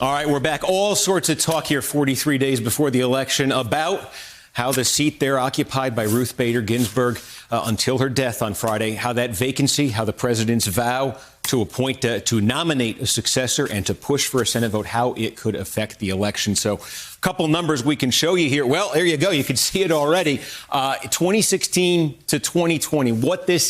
All right, we're back. All sorts of talk here 43 days before the election about how the seat there occupied by Ruth Bader Ginsburg until her death on Friday, how that vacancy, how the president's vow to nominate a successor and to push for a Senate vote, how it could affect the election. So a couple numbers we can show you here. Well, there you go. You can see it already. 2016 to 2020, what this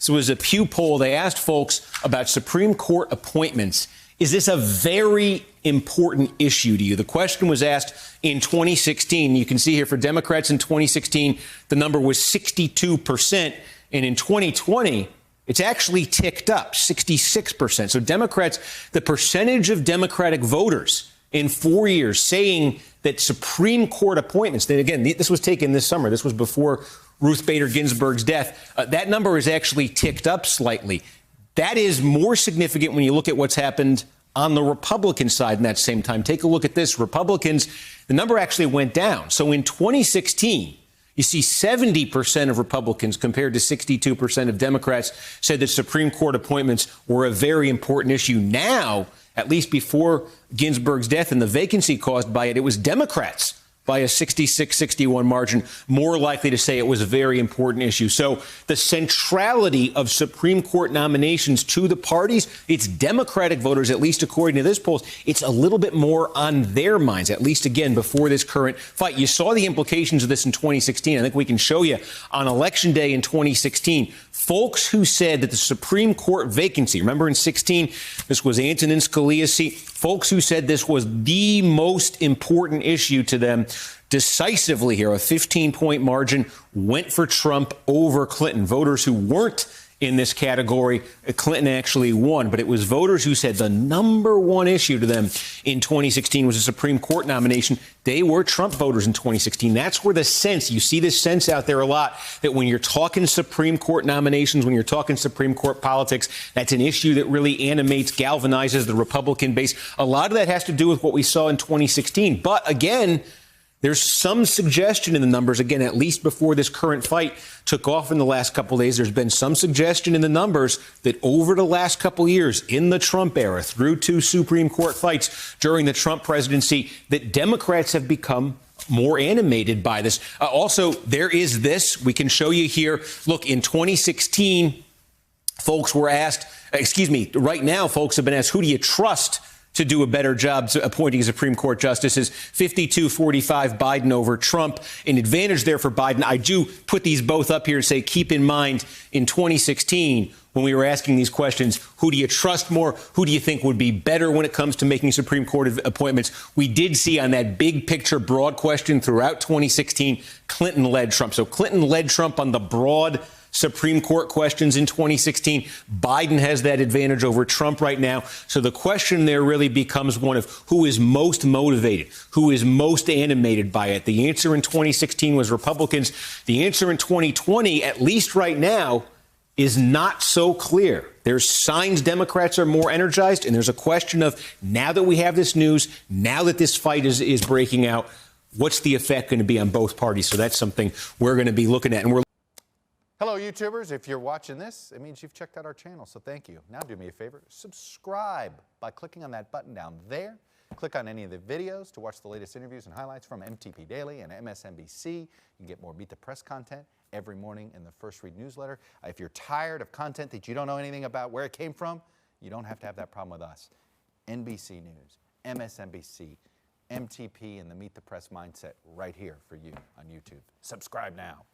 was a Pew poll. They asked folks about Supreme Court appointments. Is this a very important issue to you? The question was asked in 2016. You can see here for Democrats in 2016, the number was 62%. And in 2020, it's actually ticked up 66%. So Democrats, the percentage of Democratic voters in 4 years saying that Supreme Court appointments, that again, this was taken this summer. This was before Ruth Bader Ginsburg's death. That number is actually ticked up slightly. That is more significant when you look at what's happened on the Republican side in that same time. Take a look at this. Republicans, the number actually went down. So in 2016, you see 70% of Republicans compared to 62% of Democrats said that Supreme Court appointments were a very important issue. Now, at least before Ginsburg's death and the vacancy caused by it, it was Democrats by a 66-61 margin, more likely to say it was a very important issue. So the centrality of Supreme Court nominations to the parties, it's Democratic voters, at least according to this poll, it's a little bit more on their minds, at least, again, before this current fight. You saw the implications of this in 2016. I think we can show you on Election Day in 2016, folks who said that the Supreme Court vacancy, remember in 16, this was Antonin Scalia's seat, folks who said this was the most important issue to them, decisively here, a 15-point margin, went for Trump over Clinton. Voters who weren't in this category, Clinton actually won, but it was voters who said the number one issue to them in 2016 was a Supreme Court nomination. They were Trump voters in 2016. That's where you see this sense out there a lot, that when you're talking Supreme Court nominations, when you're talking Supreme Court politics, that's an issue that really animates, galvanizes the Republican base. A lot of that has to do with what we saw in 2016. But again, there's some suggestion in the numbers, again, at least before this current fight took off in the last couple of days, there's been some suggestion in the numbers that over the last couple of years in the Trump era, through two Supreme Court fights during the Trump presidency, that Democrats have become more animated by this. Also, there is this, we can show you here. Look, in 2016, folks were asked, right now, folks have been asked, who do you trust to do a better job appointing Supreme Court justices? 52-45 Biden over Trump. An advantage there for Biden. I do put these both up here and say, keep in mind, in 2016, when we were asking these questions, who do you trust more? Who do you think would be better when it comes to making Supreme Court appointments? We did see on that big picture, broad question throughout 2016, Clinton led Trump. So Clinton led Trump on the broad Supreme Court questions in 2016. Biden has that advantage over Trump right now. So the question there really becomes one of who is most motivated, who is most animated by it. The answer in 2016 was Republicans. The answer in 2020, at least right now, is not so clear. There's signs Democrats are more energized, and there's a question of, now that we have this news, now that this fight is breaking out, what's the effect going to be on both parties? So that's something we're going to be looking at. And Hello, YouTubers. If you're watching this, it means you've checked out our channel, so thank you. Now do me a favor, subscribe by clicking on that button down there. Click on any of the videos to watch the latest interviews and highlights from MTP Daily and MSNBC. You can get more Meet the Press content every morning in the First Read newsletter. If you're tired of content that you don't know anything about where it came from, you don't have to have that problem with us. NBC News, MSNBC, MTP, and the Meet the Press mindset right here for you on YouTube. Subscribe now.